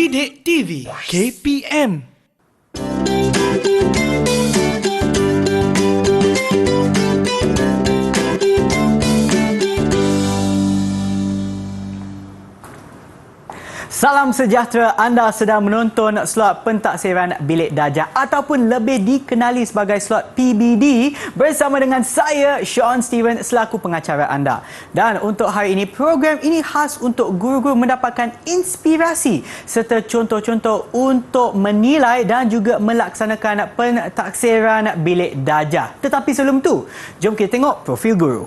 Didik TV KPM. Salam sejahtera, anda sedang menonton slot pentaksiran bilik darjah ataupun lebih dikenali sebagai slot PBD bersama dengan saya, Sean Steven, selaku pengacara anda. Dan untuk hari ini, program ini khas untuk guru-guru mendapatkan inspirasi serta contoh-contoh untuk menilai dan juga melaksanakan pentaksiran bilik darjah. Tetapi sebelum tu, jom kita tengok profil guru.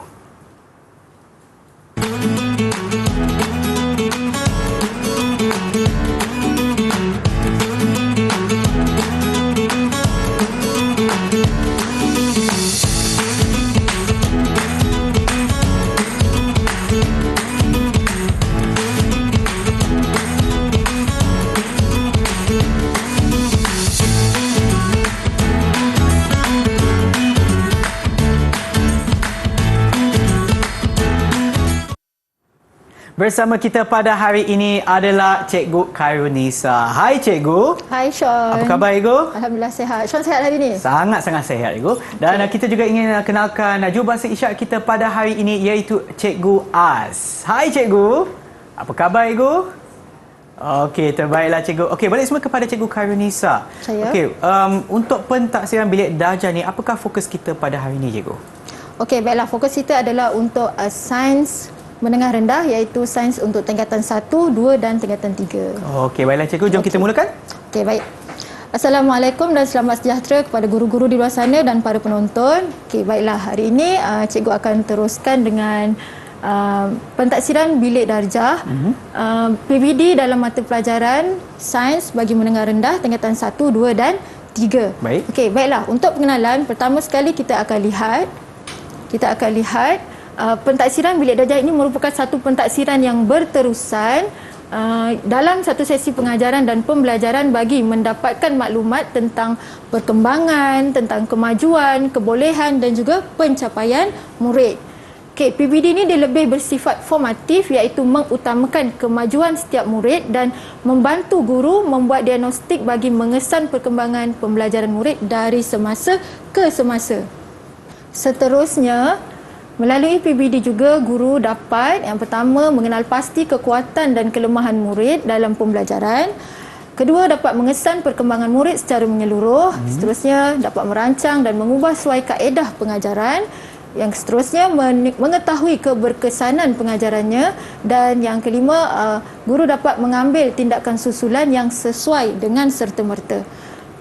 Bersama kita pada hari ini adalah Cikgu Khairunisa. Hai Cikgu. Hai Sean. Apa khabar Cikgu? Alhamdulillah sehat. Sean sehat hari ini? Sangat-sangat sehat Cikgu. Dan kita juga ingin kenalkan jurubahasa isyarat kita pada hari ini iaitu Cikgu Az. Hai Cikgu. Apa khabar Cikgu? Okey, terbaiklah Cikgu. Okey, balik semua kepada Cikgu Khairunisa. Saya. Okey, untuk pentaksiran bilik darjah ni, apakah fokus kita pada hari ini Cikgu? Okey, baiklah. Fokus kita adalah untuk sains menengah rendah, iaitu sains untuk tingkatan 1, 2 dan tingkatan 3. Okey, baiklah Cikgu. Jom kita mulakan. Okey, baik. Assalamualaikum dan selamat sejahtera kepada guru-guru di luar sana dan para penonton. Okey, baiklah. Hari ini Cikgu akan teruskan dengan pentaksiran bilik darjah PBD dalam mata pelajaran sains bagi menengah rendah tingkatan 1, 2 dan 3. Baik. Okey, baiklah. Untuk pengenalan, pertama sekali kita akan lihat pentaksiran bilik darjah ini merupakan satu pentaksiran yang berterusan dalam satu sesi pengajaran dan pembelajaran bagi mendapatkan maklumat tentang perkembangan, tentang kemajuan, kebolehan dan juga pencapaian murid. Okay, PBD ini dia lebih bersifat formatif, iaitu mengutamakan kemajuan setiap murid dan membantu guru membuat diagnostik bagi mengesan perkembangan pembelajaran murid dari semasa ke semasa. Seterusnya, melalui PBD juga guru dapat yang pertama mengenal pasti kekuatan dan kelemahan murid dalam pembelajaran. Kedua, dapat mengesan perkembangan murid secara menyeluruh. Seterusnya, dapat merancang dan mengubah sesuai kaedah pengajaran. Yang seterusnya, mengetahui keberkesanan pengajarannya. Dan yang kelima, guru dapat mengambil tindakan susulan yang sesuai dengan serta-merta.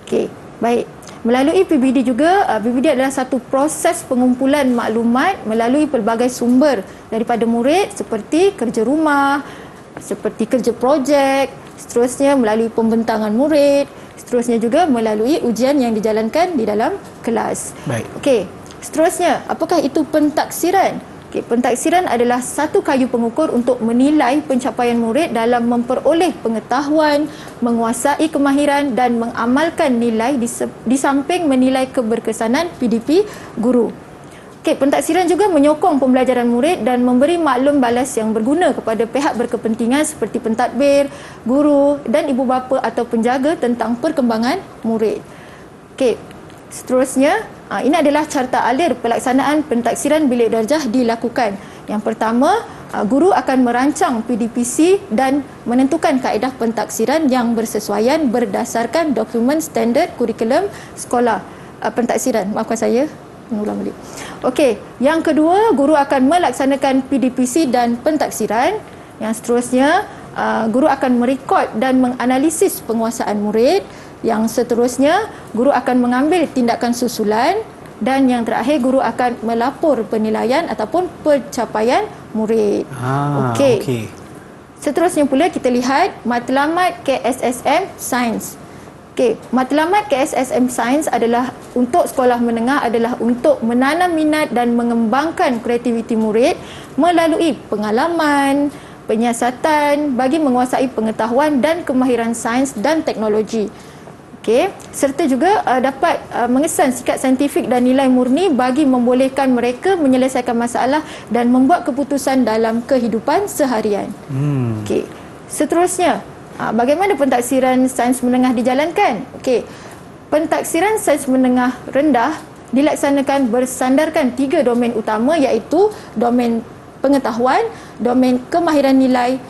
Okey, baik. Melalui PBD juga, PBD adalah satu proses pengumpulan maklumat melalui pelbagai sumber daripada murid seperti kerja rumah, seperti kerja projek, seterusnya melalui pembentangan murid, seterusnya juga melalui ujian yang dijalankan di dalam kelas. Baik. Okey, seterusnya, apakah itu pentaksiran? Okay, pentaksiran adalah satu kayu pengukur untuk menilai pencapaian murid dalam memperoleh pengetahuan, menguasai kemahiran dan mengamalkan nilai di samping menilai keberkesanan PDP guru. Okay, pentaksiran juga menyokong pembelajaran murid dan memberi maklum balas yang berguna kepada pihak berkepentingan seperti pentadbir, guru dan ibu bapa atau penjaga tentang perkembangan murid. Okay, seterusnya, ini adalah carta alir pelaksanaan pentaksiran bilik darjah dilakukan. Yang pertama, guru akan merancang PDPC dan menentukan kaedah pentaksiran yang bersesuaian berdasarkan dokumen standard kurikulum sekolah pentaksiran. Maafkan saya, mengulang balik. Okey, yang kedua, guru akan melaksanakan PDPC dan pentaksiran. Yang seterusnya, guru akan merekod dan menganalisis penguasaan murid. Yang seterusnya, guru akan mengambil tindakan susulan dan yang terakhir, guru akan melapor penilaian ataupun pencapaian murid. Okey. Seterusnya pula kita lihat matlamat KSSM Sains. Okey, matlamat KSSM Sains adalah untuk sekolah menengah adalah untuk menanam minat dan mengembangkan kreativiti murid melalui pengalaman, penyiasatan bagi menguasai pengetahuan dan kemahiran sains dan teknologi. Okey, serta juga dapat mengesan sikap saintifik dan nilai murni bagi membolehkan mereka menyelesaikan masalah dan membuat keputusan dalam kehidupan seharian. Okey. Seterusnya, Bagaimana pentaksiran sains menengah dijalankan? Okey. Pentaksiran sains menengah rendah dilaksanakan bersandarkan 3 domen utama, iaitu domen pengetahuan, domen kemahiran nilai,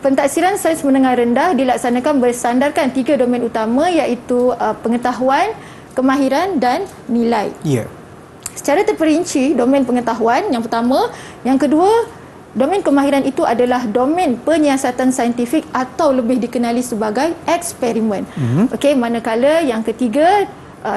pentaksiran sains menengah rendah dilaksanakan bersandarkan 3 domen utama, iaitu pengetahuan, kemahiran dan nilai. Ya. Secara terperinci, domen pengetahuan yang pertama, yang kedua, domen kemahiran itu adalah domen penyiasatan saintifik atau lebih dikenali sebagai eksperimen. Okey, manakala yang ketiga,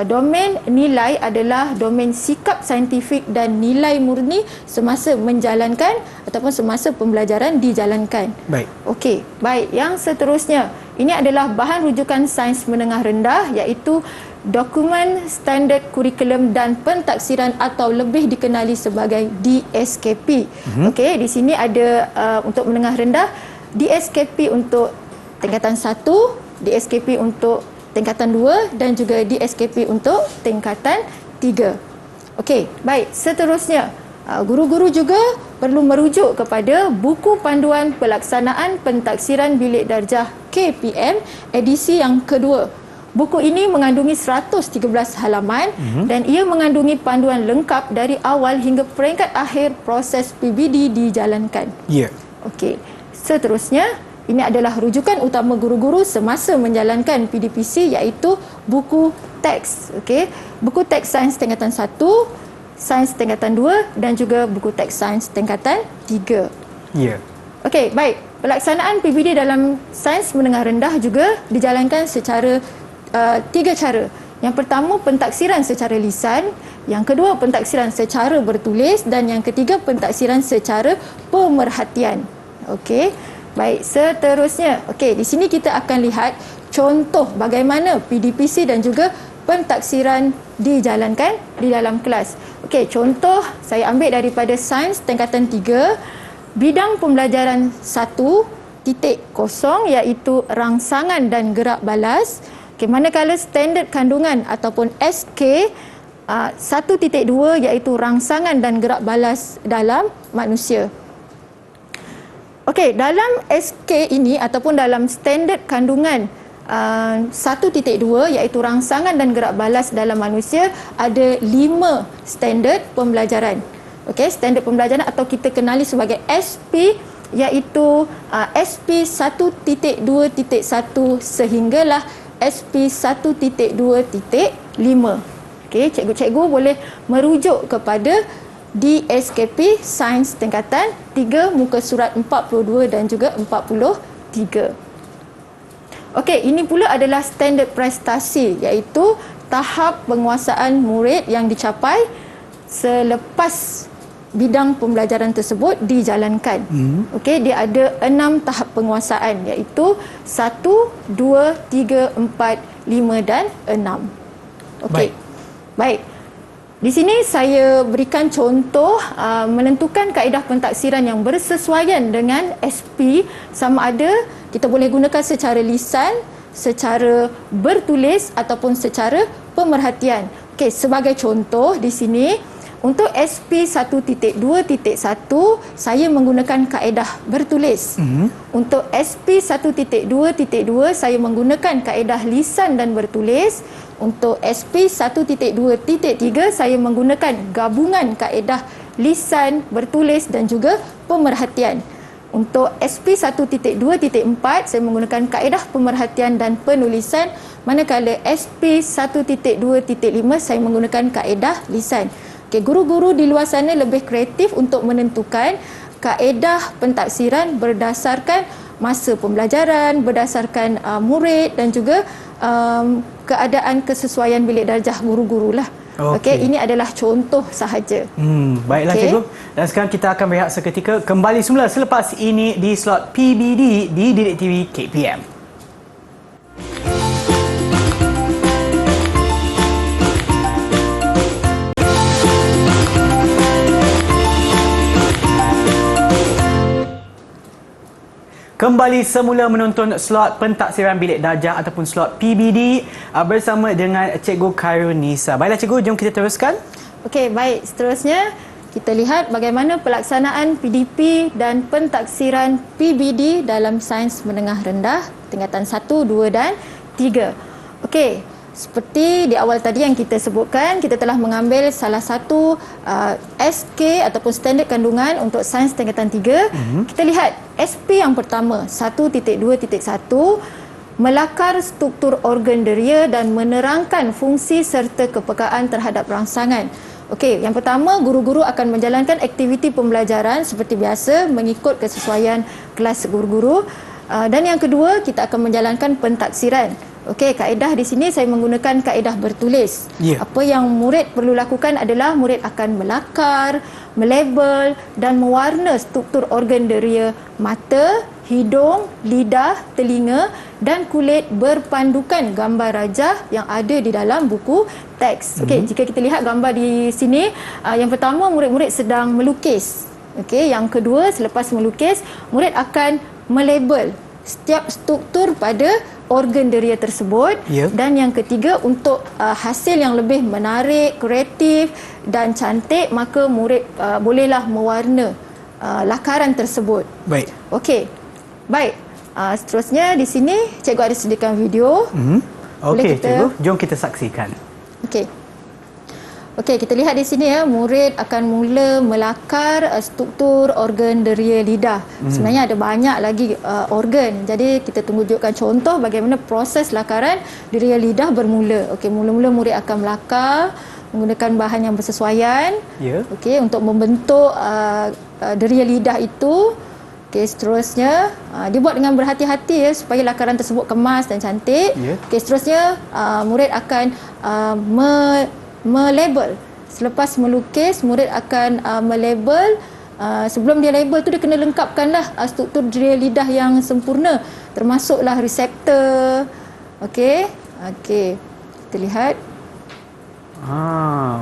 domen nilai adalah domen sikap saintifik dan nilai murni semasa menjalankan ataupun semasa pembelajaran dijalankan. Baik. Okey, baik. Yang seterusnya, ini adalah bahan rujukan sains menengah rendah, iaitu dokumen standard kurikulum dan pentaksiran atau lebih dikenali sebagai DSKP. Okey, di sini ada untuk menengah rendah, DSKP untuk tingkatan 1, DSKP untuk tingkatan 2 dan juga DSKP untuk tingkatan 3. Okey, baik. Seterusnya, guru-guru juga perlu merujuk kepada buku panduan pelaksanaan pentaksiran bilik darjah KPM edisi yang kedua. Buku ini mengandungi 113 halaman dan ia mengandungi panduan lengkap dari awal hingga peringkat akhir proses PBD dijalankan. Ya. Okey. Seterusnya, ini adalah rujukan utama guru-guru semasa menjalankan PDPC, iaitu buku teks. Okey, buku teks sains tingkatan 1, sains tingkatan 2 dan juga buku teks sains tingkatan 3. Ya. Okey, baik. Pelaksanaan PBD dalam sains menengah rendah juga dijalankan secara 3 cara. Yang pertama, pentaksiran secara lisan, yang kedua, pentaksiran secara bertulis dan yang ketiga, pentaksiran secara pemerhatian. Okey. Baik, seterusnya. Okey, di sini kita akan lihat contoh bagaimana PDPC dan juga pentaksiran dijalankan di dalam kelas. Okey, contoh saya ambil daripada sains tingkatan 3, bidang pembelajaran 1.0 iaitu rangsangan dan gerak balas. Okey, manakala standard kandungan ataupun SK 1.2 iaitu rangsangan dan gerak balas dalam manusia. Okey, dalam SK ini ataupun dalam standard kandungan 1.2 iaitu rangsangan dan gerak balas dalam manusia, ada 5 standard pembelajaran. Okey, standard pembelajaran atau kita kenali sebagai SP, iaitu SP 1.2.1 sehinggalah SP 1.2.5. Okey, cikgu-cikgu boleh merujuk kepada DSKP Sains tingkatan 3 muka surat 42 dan juga 43. Okey, ini pula adalah standard prestasi, iaitu tahap penguasaan murid yang dicapai selepas bidang pembelajaran tersebut dijalankan. Okey, dia ada 6 tahap penguasaan, iaitu 1, 2, 3, 4, 5 dan 6. Okey. Baik. Di sini saya berikan contoh menentukan kaedah pentaksiran yang bersesuaian dengan SP, sama ada kita boleh gunakan secara lisan, secara bertulis ataupun secara pemerhatian. Okey, sebagai contoh di sini untuk SP 1.2.1 saya menggunakan kaedah bertulis. Untuk SP 1.2.2 saya menggunakan kaedah lisan dan bertulis. Untuk SP 1.2.3 saya menggunakan gabungan kaedah lisan, bertulis dan juga pemerhatian. Untuk SP 1.2.4 saya menggunakan kaedah pemerhatian dan penulisan, manakala SP 1.2.5 saya menggunakan kaedah lisan. Okey, guru-guru di luar sana lebih kreatif untuk menentukan kaedah pentaksiran berdasarkan masa pembelajaran, berdasarkan murid dan juga keadaan kesesuaian bilik darjah guru-guru lah. Okey, ini adalah contoh sahaja. Baiklah cikgu. Dan sekarang kita akan berehat seketika, kembali semula selepas ini di slot PBD di Didik TV KPM. Kembali semula menonton slot pentaksiran bilik darjah ataupun slot PBD bersama dengan Cikgu Khairul Nisa. Baiklah cikgu, jom kita teruskan. Okey, baik. Seterusnya kita lihat bagaimana pelaksanaan PDP dan pentaksiran PBD dalam sains menengah rendah tingkatan 1, 2 dan 3. Okey, seperti di awal tadi yang kita sebutkan, kita telah mengambil salah satu SK ataupun standard kandungan untuk sains tingkatan 3. Kita lihat SP yang pertama 1.2.1, melakar struktur organ deria dan menerangkan fungsi serta kepekaan terhadap rangsangan. Okey, yang pertama, guru-guru akan menjalankan aktiviti pembelajaran seperti biasa mengikut kesesuaian kelas guru-guru. Dan yang kedua, kita akan menjalankan pentaksiran. Okey, kaedah di sini saya menggunakan kaedah bertulis. Apa yang murid perlu lakukan adalah murid akan melakar, melabel dan mewarna struktur organ deria mata, hidung, lidah, telinga dan kulit berpandukan gambar rajah yang ada di dalam buku teks. Okey, jika kita lihat gambar di sini, yang pertama murid-murid sedang melukis. Okey, yang kedua selepas melukis, murid akan melabel setiap struktur pada organ deria tersebut. Dan yang ketiga, untuk hasil yang lebih menarik, kreatif dan cantik, maka murid bolehlah mewarna lakaran tersebut. Baik. Okey. Baik. Seterusnya di sini cikgu ada sediakan video. Okey, cikgu, jom kita saksikan. Okey. Okey, kita lihat di sini ya, murid akan mula melakar struktur organ deria lidah. Sebenarnya ada banyak lagi organ. Jadi kita tunjukkan contoh bagaimana proses lakaran deria lidah bermula. Okey, mula-mula murid akan melakar menggunakan bahan yang bersesuaian. Okey, untuk membentuk deria lidah itu. Okey, seterusnya dibuat dengan berhati-hati ya supaya lakaran tersebut kemas dan cantik. Okey, seterusnya murid akan melabel. Selepas melukis, murid akan melabel. Sebelum dia label tu, dia kena lengkapkanlah struktur deria lidah yang sempurna, termasuklah reseptor. Okey. Okey. Kita lihat.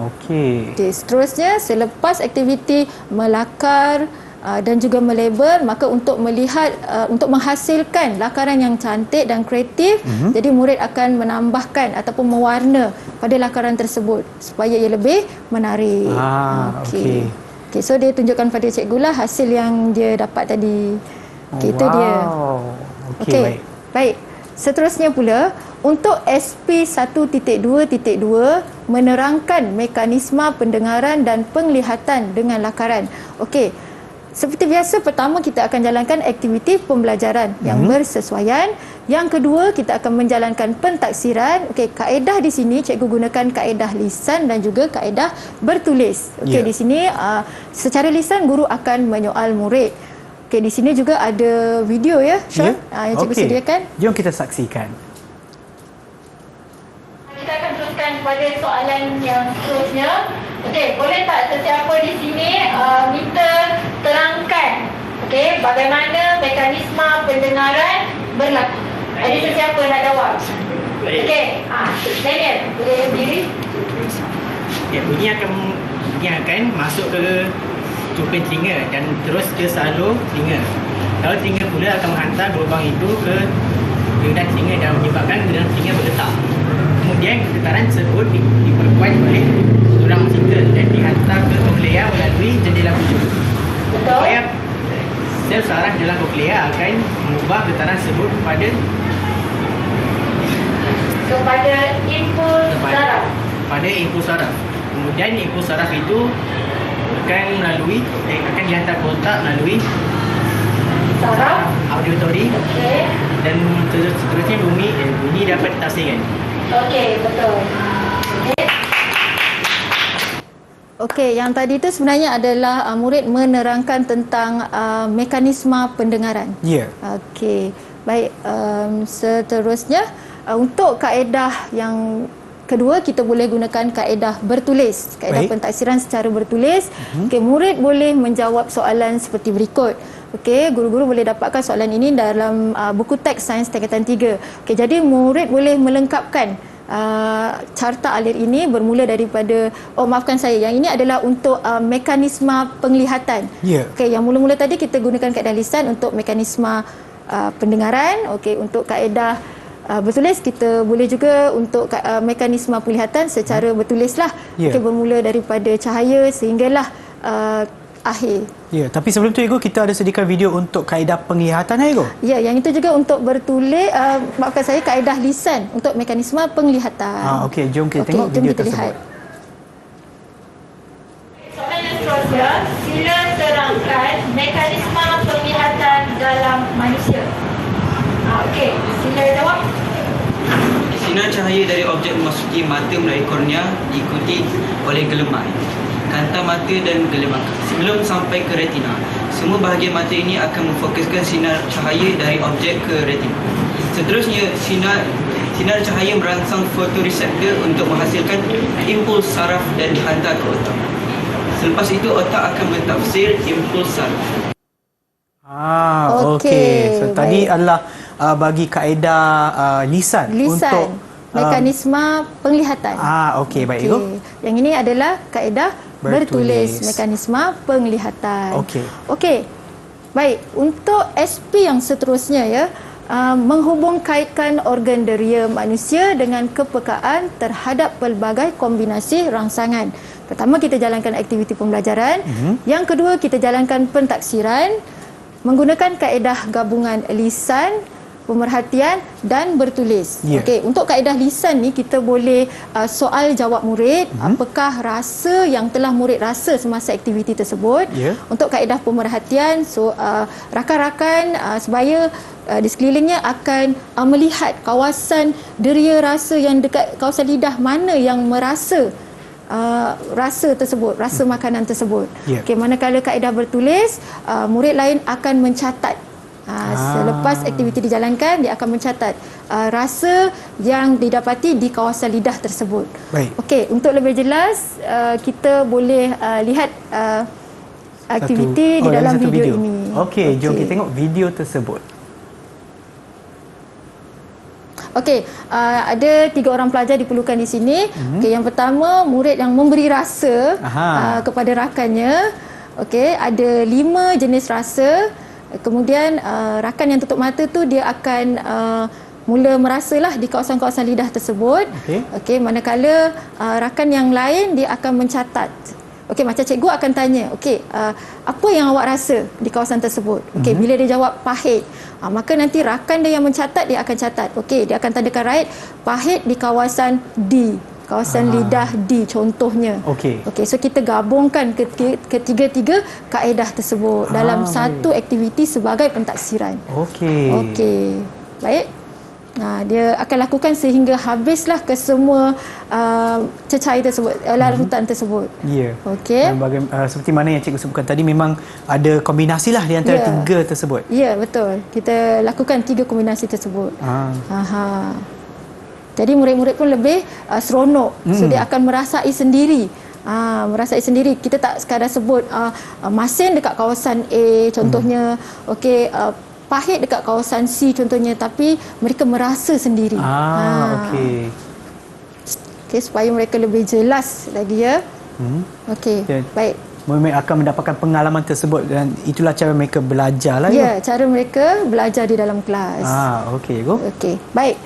Okey. Okey, seterusnya selepas aktiviti melakar dan juga melabel, maka untuk melihat untuk menghasilkan lakaran yang cantik dan kreatif, jadi murid akan menambahkan ataupun mewarna pada lakaran tersebut supaya ia lebih menarik. Okey. Okey, so dia tunjukkan pada cikgu lah hasil yang dia dapat tadi. Okey, itu dia. Okey. Baik. Seterusnya pula, untuk SP 1.2.2 menerangkan mekanisme pendengaran dan penglihatan dengan lakaran. Okey. Seperti biasa, pertama kita akan jalankan aktiviti pembelajaran yang bersesuaian. Yang kedua, kita akan menjalankan pentaksiran. Okey, kaedah di sini cikgu gunakan kaedah lisan dan juga kaedah bertulis. Okey, di sini secara lisan guru akan menyoal murid. Okey, di sini juga ada video ya, Sean, yang cikgu sediakan. Jom kita saksikan. Kita akan teruskan pada soalan yang seterusnya. Okey, boleh tak sesiapa di sini minta terangkan bagaimana mekanisme pendengaran berlaku? Ada sesiapa nak jawab? Okey, Daniel, boleh berdiri? Bunyi akan masuk ke cuping telinga dan terus ke salur telinga. Salur telinga pula akan menghantar gelombang itu ke gedan telinga dan menyebabkan gedan telinga bergetar. Kemudian getaran tersebut diperkuat oleh tulang musika dan dihantar ke koklea melalui jendela hujung. Supaya sel saraf dalam koklea akan mengubah getaran tersebut kepada impuls saraf. Pada impuls saraf. Kemudian impuls saraf itu akan dihantar ke otak melalui saraf auditory, dan seterusnya bunyi dapat ditafsirkan. Okey, betul. Okey, yang tadi itu sebenarnya adalah murid menerangkan tentang mekanisme pendengaran. Okey, baik. Seterusnya, untuk kaedah yang kedua, kita boleh gunakan kaedah bertulis, kaedah pentaksiran secara bertulis. Okey, murid boleh menjawab soalan seperti berikut. Okey, guru-guru boleh dapatkan soalan ini dalam buku teks sains tingkatan 3. Okey, jadi murid boleh melengkapkan carta alir ini bermula daripada, maafkan saya, yang ini adalah untuk mekanisme penglihatan. Okey, yang mula-mula tadi kita gunakan kaedah lisan untuk mekanisme pendengaran. Okey, untuk kaedah bertulis kita boleh juga untuk mekanisme penglihatan secara bertulislah. Okey, bermula daripada cahaya sehinggalah akhir. Ya, tapi sebelum tu Ego, kita ada sediakan video untuk kaedah penglihatan Ego. Ya, yang itu juga untuk bertulis, maafkan saya, kaedah lisan untuk mekanisme penglihatan. Okey, jom kita tengok jom video kita tersebut. lihat. Soalan yang seterusnya, sila terangkan mekanisme penglihatan dalam manusia. Okey, sila jawab. Sinar cahaya dari objek memasuki mata melalui kornea diikuti oleh gelemar, kanta mata dan gelemar sebelum sampai ke retina. Semua bahagian mata ini akan memfokuskan sinar cahaya dari objek ke retina. Seterusnya, sinar cahaya merangsang fotoreseptor untuk menghasilkan impuls saraf dan dihantar ke otak. Selepas itu, otak akan mentafsir impuls saraf. Okey. So, tadi baik. adalah bagi kaedah lisan untuk mekanisme penglihatan. Okey, baik Ego. Yang ini adalah kaedah bertulis mekanisme penglihatan. Okey. Baik, untuk SP yang seterusnya ya, menghubungkaitkan organ deria manusia dengan kepekaan terhadap pelbagai kombinasi rangsangan. Pertama, kita jalankan aktiviti pembelajaran. Yang kedua, kita jalankan pentaksiran menggunakan kaedah gabungan lisan, pemerhatian dan bertulis. Okey, untuk kaedah lisan ni kita boleh soal jawab murid, apakah rasa yang telah murid rasa semasa aktiviti tersebut. Untuk kaedah pemerhatian, rakan-rakan sebaya di sekelilingnya akan melihat kawasan deria rasa yang dekat kawasan lidah mana yang merasa rasa tersebut, rasa makanan tersebut. Okey, manakala kaedah bertulis, murid lain akan mencatat. Selepas aktiviti dijalankan, dia akan mencatat rasa yang didapati di kawasan lidah tersebut. Okey, untuk lebih jelas, kita boleh lihat aktiviti di dalam video ini. Okey, jom kita tengok video tersebut. Okey, ada 3 orang pelajar diperlukan di sini. Okey, yang pertama, murid yang memberi rasa kepada rakannya. Okey, ada 5 jenis rasa. Kemudian rakan yang tutup mata tu dia akan mula merasalah di kawasan-kawasan lidah tersebut. Okey, manakala rakan yang lain dia akan mencatat. Okey, macam cikgu akan tanya, okey, apa yang awak rasa di kawasan tersebut? Okey, bila dia jawab pahit, maka nanti rakan dia yang mencatat dia akan catat. Okey, dia akan tandakan right, pahit di kawasan D. Kawasan lidah D contohnya. Okey, so kita gabungkan ketiga-tiga kaedah tersebut dalam satu aktiviti sebagai pentaksiran. Okey. Baik. Dia akan lakukan sehingga habislah ke semua cecair tersebut, larutan tersebut. Okey. Seperti mana yang cikgu sebutkan tadi, memang ada kombinasi lah di antara 3 tersebut. Ya, betul. Kita lakukan 3 kombinasi tersebut. Jadi murid-murid pun lebih seronok. So dia akan merasai sendiri. Kita tak sekadar sebut masin dekat kawasan A contohnya. Okey, pahit dekat kawasan C contohnya, tapi mereka merasa sendiri. Okey, supaya mereka lebih jelas lagi ya. Okey, baik. Mereka akan mendapatkan pengalaman tersebut dan itulah cara mereka belajar lah. Ya, cara mereka belajar di dalam kelas. Okey, go. Okey, baik.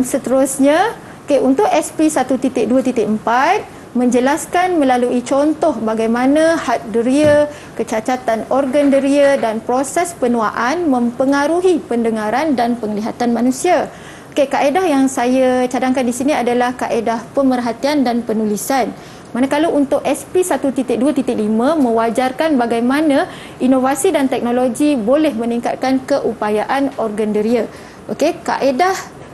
Seterusnya, untuk SP 1.2.4 menjelaskan melalui contoh bagaimana had deria, kecacatan organ deria dan proses penuaan mempengaruhi pendengaran dan penglihatan manusia. Okey, kaedah yang saya cadangkan di sini adalah kaedah pemerhatian dan penulisan. Manakala untuk SP 1.2.5 mewajarkan bagaimana inovasi dan teknologi boleh meningkatkan keupayaan organ deria. Okey, kaedah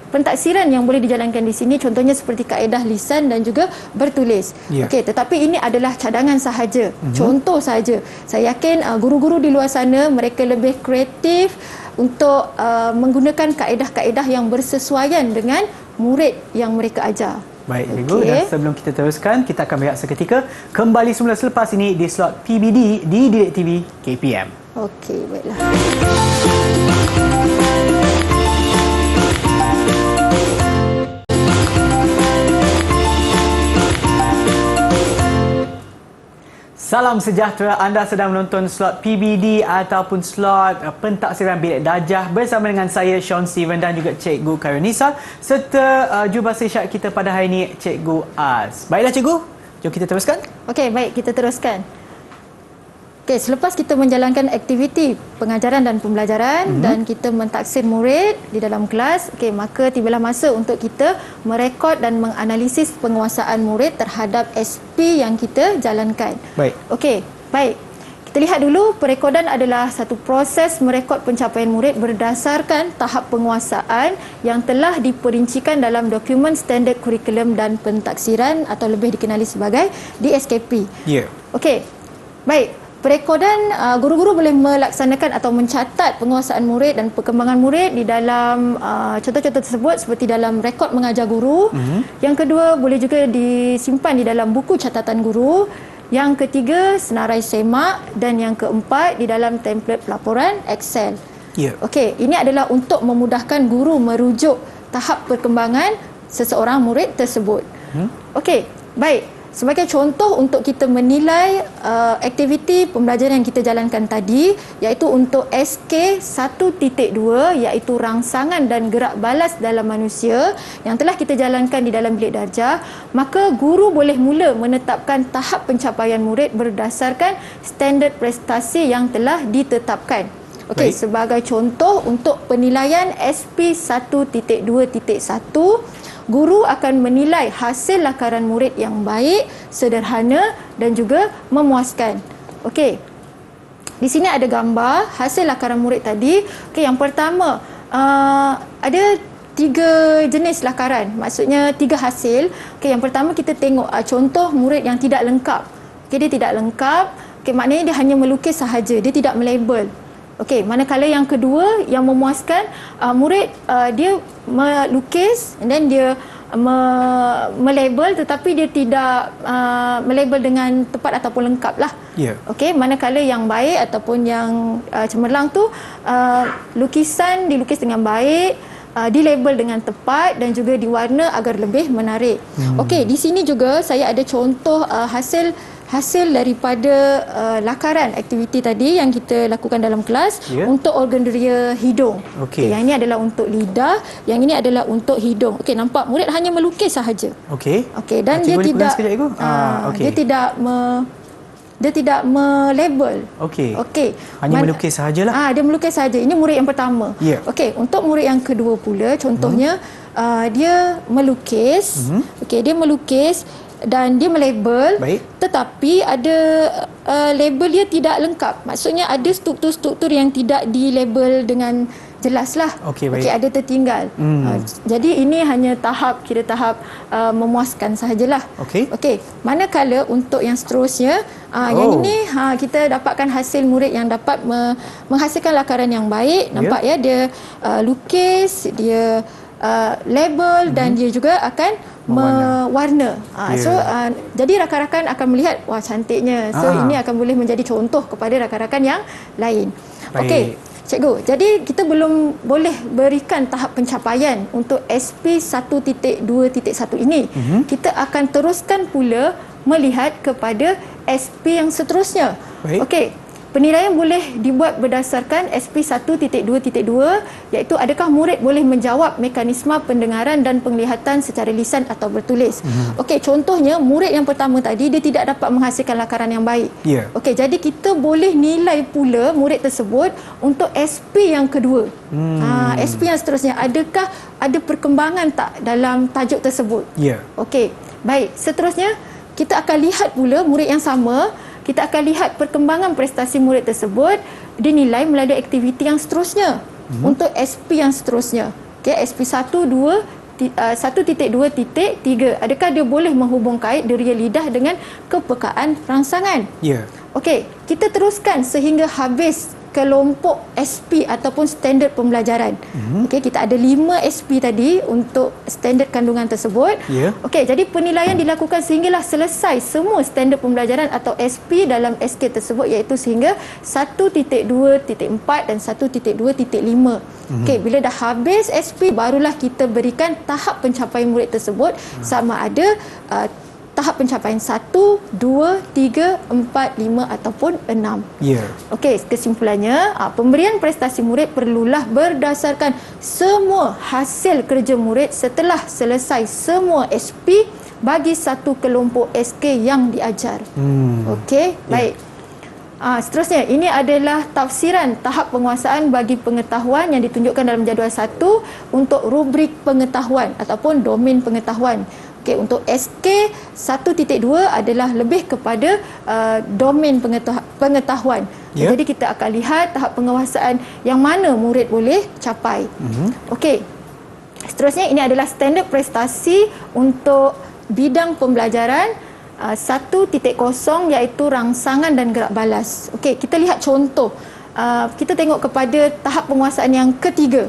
pentaksiran yang boleh dijalankan di sini contohnya seperti kaedah lisan dan juga bertulis. Okey, tetapi ini adalah cadangan sahaja, contoh sahaja. Saya yakin guru-guru di luar sana mereka lebih kreatif untuk menggunakan kaedah-kaedah yang bersesuaian dengan murid yang mereka ajar. Baik, cikgu. Dan sebelum kita teruskan, kita akan berehat seketika. Kembali semula selepas ini di slot PBD di Didik TV KPM. Okey, baiklah. Salam sejahtera, anda sedang menonton slot PBD ataupun slot pentaksiran bilik darjah bersama dengan saya Sean Steven dan juga Cikgu Karenisa serta jurubahasa isyarat kita pada hari ini Cikgu Az. Baiklah cikgu, jom kita teruskan. Okey, baik, kita teruskan. Okey, selepas kita menjalankan aktiviti pengajaran dan pembelajaran dan kita mentaksir murid di dalam kelas, okey, maka tibalah masa untuk kita merekod dan menganalisis penguasaan murid terhadap SP yang kita jalankan. Baik. Okey, baik. Kita lihat dulu, perekodan adalah satu proses merekod pencapaian murid berdasarkan tahap penguasaan yang telah diperincikan dalam dokumen standard kurikulum dan pentaksiran atau lebih dikenali sebagai DSKP. Ya. Okey, baik. Perekodan, guru-guru boleh melaksanakan atau mencatat penguasaan murid dan perkembangan murid di dalam contoh-contoh tersebut seperti dalam rekod mengajar guru. Yang kedua, boleh juga disimpan di dalam buku catatan guru. Yang ketiga, senarai semak, dan yang keempat di dalam template pelaporan Excel. Ya. Okey, ini adalah untuk memudahkan guru merujuk tahap perkembangan seseorang murid tersebut. Okey, baik. Sebagai contoh untuk kita menilai aktiviti pembelajaran yang kita jalankan tadi, iaitu untuk SK 1.2 iaitu rangsangan dan gerak balas dalam manusia yang telah kita jalankan di dalam bilik darjah, maka guru boleh mula menetapkan tahap pencapaian murid berdasarkan standard prestasi yang telah ditetapkan. Okey, sebagai contoh untuk penilaian SP 1.2.1, guru akan menilai hasil lakaran murid yang baik, sederhana dan juga memuaskan. Okey. Di sini ada gambar hasil lakaran murid tadi. Okey, yang pertama, ada 3 jenis lakaran. Maksudnya 3 hasil. Okey, yang pertama kita tengok contoh murid yang tidak lengkap. Okey, dia tidak lengkap. Okey, maknanya dia hanya melukis sahaja, dia tidak melabel. Okey, manakala yang kedua yang memuaskan, murid dia melukis dan dia melabel tetapi dia tidak melabel dengan tepat ataupun lengkap lah. Ya. Okey, manakala yang baik ataupun yang cemerlang tu lukisan dilukis dengan baik, dilabel dengan tepat dan juga diwarna agar lebih menarik. Okey, di sini juga saya ada contoh hasil daripada lakaran aktiviti tadi yang kita lakukan dalam kelas untuk organ deria hidung. Okey. Yang ini adalah untuk lidah, yang ini adalah untuk hidung. Okey, nampak murid hanya melukis sahaja. Okey. Okey, dan Cikgu dia boleh tidak pegang sekejap, Cikgu? Okey. dia tidak melabel. Okey. Okey. Hanya melukis sahajalah. Dia melukis sahaja. Ini murid yang pertama. Ya. Okey, untuk murid yang kedua pula, contohnya dia melukis. Okey, dia melukis dan dia melabel, tetapi ada label dia tidak lengkap. Maksudnya ada struktur-struktur yang tidak dilabel dengan jelas lah. Okey, ada tertinggal. Jadi ini hanya tahap memuaskan sahajalah. Okey. Manakala untuk yang seterusnya, yang ini kita dapatkan hasil murid yang dapat menghasilkan lakaran yang baik. Nampak ya, dia lukis, dia label dan dia juga akan mewarna. So jadi rakan-rakan akan melihat, wah cantiknya. So ini akan boleh menjadi contoh kepada rakan-rakan yang lain. Okey, cikgu. Jadi kita belum boleh berikan tahap pencapaian untuk SP 1.2.1 ini. Kita akan teruskan pula melihat kepada SP yang seterusnya. Okey. Penilaian boleh dibuat berdasarkan SP 1.2.2 iaitu adakah murid boleh menjawab mekanisme pendengaran dan penglihatan secara lisan atau bertulis. Okey, contohnya murid yang pertama tadi dia tidak dapat menghasilkan lakaran yang baik. Okey, jadi kita boleh nilai pula murid tersebut untuk SP yang kedua. SP yang seterusnya, adakah ada perkembangan tak dalam tajuk tersebut? Okey, baik. Seterusnya kita akan lihat pula murid yang sama. Kita akan lihat perkembangan prestasi murid tersebut dinilai melalui aktiviti yang seterusnya untuk SP yang seterusnya. Okey, SP 1.2.3. Adakah dia boleh menghubung kait deria lidah dengan kepekaan rangsangan? Okey, kita teruskan sehingga habis kelompok SP ataupun standard pembelajaran. Okey, kita ada 5 SP tadi untuk standard kandungan tersebut. Okey, jadi penilaian dilakukan sehinggalah selesai semua standard pembelajaran atau SP dalam SK tersebut iaitu sehingga 1.2.4 dan 1.2.5. Okey, bila dah habis SP barulah kita berikan tahap pencapaian murid tersebut sama ada tahap pencapaian 1, 2, 3, 4, 5 ataupun 6. Okey, kesimpulannya, pemberian prestasi murid perlulah berdasarkan semua hasil kerja murid setelah selesai semua SP bagi satu kelompok SK yang diajar. Okey, baik. Seterusnya, ini adalah tafsiran tahap penguasaan bagi pengetahuan yang ditunjukkan dalam jadual 1 untuk rubrik pengetahuan ataupun domain pengetahuan. Okey, untuk SK 1.2 adalah lebih kepada domain pengetahuan. Ya. Jadi kita akan lihat tahap penguasaan yang mana murid boleh capai. Okey. Seterusnya, ini adalah standard prestasi untuk bidang pembelajaran 1.0 iaitu rangsangan dan gerak balas. Okey, kita lihat contoh. Kita tengok kepada tahap penguasaan yang ketiga.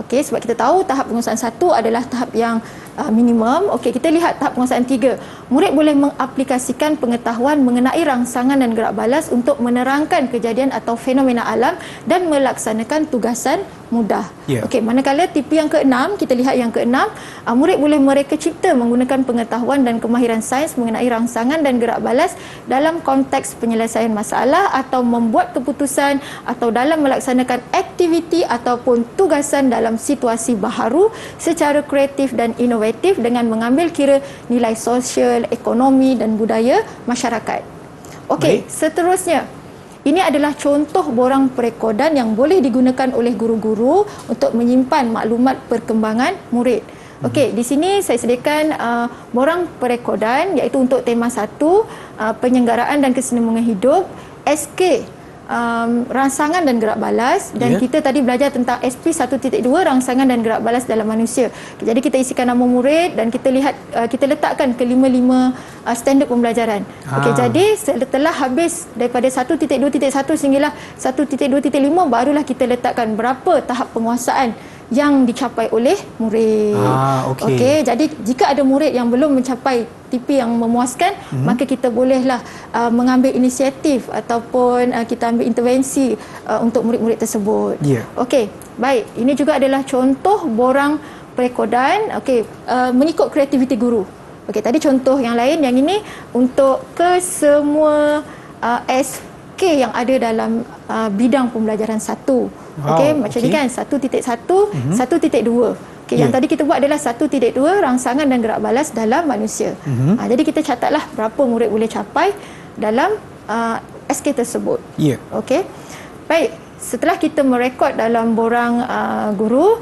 Okey, sebab kita tahu tahap penguasaan 1 adalah tahap yang minimum. Okey, kita lihat tahap penguasaan 3. Murid boleh mengaplikasikan pengetahuan mengenai rangsangan dan gerak balas untuk menerangkan kejadian atau fenomena alam dan melaksanakan tugasan mudah. Ya. Okey, manakala tipe yang ke-6, kita lihat yang ke-6, murid boleh mereka cipta menggunakan pengetahuan dan kemahiran sains mengenai rangsangan dan gerak balas dalam konteks penyelesaian masalah atau membuat keputusan atau dalam melaksanakan aktiviti ataupun tugasan dalam situasi baharu secara kreatif dan inovatif dengan mengambil kira nilai sosial, ekonomi dan budaya masyarakat. Okey, seterusnya, ini adalah contoh borang perekodan yang boleh digunakan oleh guru-guru untuk menyimpan maklumat perkembangan murid. Okey, di sini saya sediakan borang perekodan iaitu untuk tema 1, penyelenggaraan dan kesinambungan hidup, SK rangsangan dan gerak balas, dan kita tadi belajar tentang SP 1.2 rangsangan dan gerak balas dalam manusia. Jadi kita isikan nama murid dan kita lihat, kita letakkan kelima-lima standard pembelajaran. Okey, jadi setelah habis daripada 1.2.1 sehinggalah 1.2.5 barulah kita letakkan berapa tahap penguasaan yang dicapai oleh murid. Okey, jadi jika ada murid yang belum mencapai tipe yang memuaskan, maka kita bolehlah mengambil inisiatif ataupun kita ambil intervensi untuk murid-murid tersebut. Okey, baik. Ini juga adalah contoh borang perekodan. Okey, mengikut kreativiti guru. Okey, tadi contoh yang lain, yang ini untuk ke semua SK yang ada dalam bidang pembelajaran 1. Okey, macam ni kan, 1.1, 1.2. Okey, yang tadi kita buat adalah 1.2 rangsangan dan gerak balas dalam manusia. Jadi kita catatlah berapa murid boleh capai dalam SK tersebut. Okey. Baik, setelah kita merekod dalam borang guru,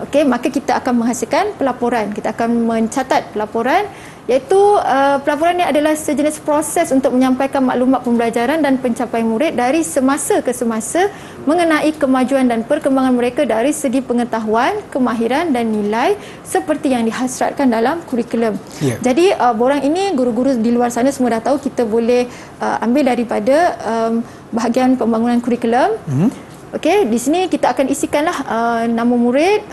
okey, maka kita akan menghasilkan pelaporan. Kita akan mencatat pelaporan, iaitu pelaporan ini adalah sejenis proses untuk menyampaikan maklumat pembelajaran dan pencapaian murid dari semasa ke semasa mengenai kemajuan dan perkembangan mereka dari segi pengetahuan, kemahiran dan nilai seperti yang dihasratkan dalam kurikulum. Jadi borang ini guru-guru di luar sana semua dah tahu, kita boleh ambil daripada bahagian pembangunan kurikulum. Okey, di sini kita akan isikanlah nama murid,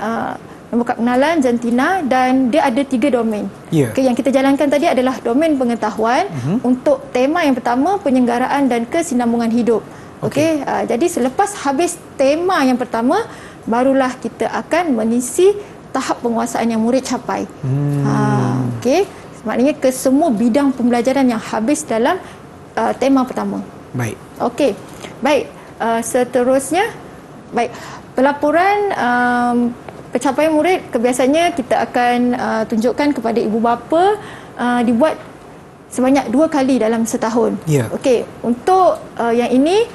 nombor kad pengenalan, jantina, dan dia ada 3 domain. Okay, yang kita jalankan tadi adalah domain pengetahuan untuk tema yang pertama, penyelenggaraan dan kesinambungan hidup. Okey, jadi selepas habis tema yang pertama, barulah kita akan mengisi tahap penguasaan yang murid capai. Okey, maknanya ke semua bidang pembelajaran yang habis dalam tema pertama. Baik. Okey, baik. Seterusnya, baik, pelaporan pencapaian murid kebiasaannya kita akan tunjukkan kepada ibu bapa, dibuat sebanyak 2 kali dalam setahun. Okey, untuk yang ini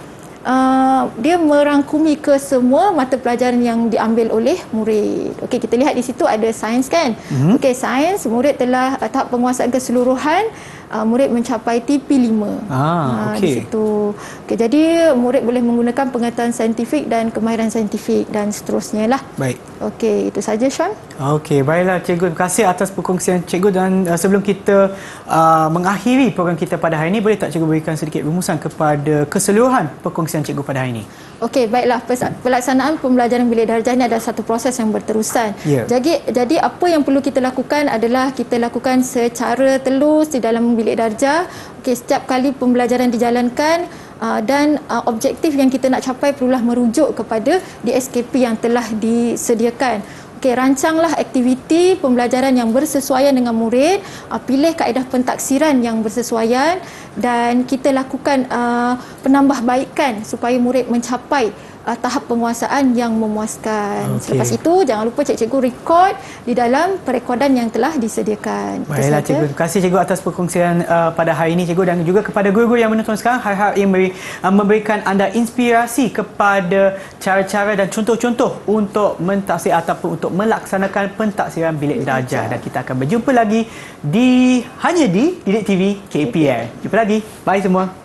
dia merangkumi ke semua mata pelajaran yang diambil oleh murid. Okey, kita lihat di situ ada sains kan. Okey, sains murid telah tahap penguasaan keseluruhan, murid mencapai TP5. Di situ. Okey, jadi murid boleh menggunakan pengetahuan saintifik dan kemahiran saintifik dan seterusnya lah. Baik. Okey, itu saja Sean. Okey, baiklah cikgu. Terima kasih atas perkongsian cikgu, dan sebelum kita mengakhiri program kita pada hari ini, boleh tak cikgu berikan sedikit rumusan kepada keseluruhan perkongsian cikgu pada hari ini? Okey, baiklah. Pelaksanaan pembelajaran bilik darjah ini adalah satu proses yang berterusan. Jadi apa yang perlu kita lakukan adalah kita lakukan secara telus di dalam bilik darjah. Okey, setiap kali pembelajaran dijalankan dan objektif yang kita nak capai perlulah merujuk kepada DSKP yang telah disediakan. Okey, rancanglah aktiviti pembelajaran yang bersesuaian dengan murid, pilih kaedah pentaksiran yang bersesuaian, dan kita lakukan penambahbaikan supaya murid mencapai tahap penguasaan yang memuaskan. Okey. Selepas itu, jangan lupa cikgu rekod di dalam perekodan yang telah disediakan. Itu Baiklah sahaja. cikgu, terima kasih cikgu atas perkongsian pada hari ini cikgu, dan juga kepada guru-guru yang menonton sekarang, harap ia memberikan anda inspirasi kepada cara-cara dan contoh-contoh untuk mentaksir ataupun untuk melaksanakan pentaksiran bilik darjah. Dan kita akan berjumpa lagi hanya di Didik TV KPR. Jumpa lagi. Bye semua.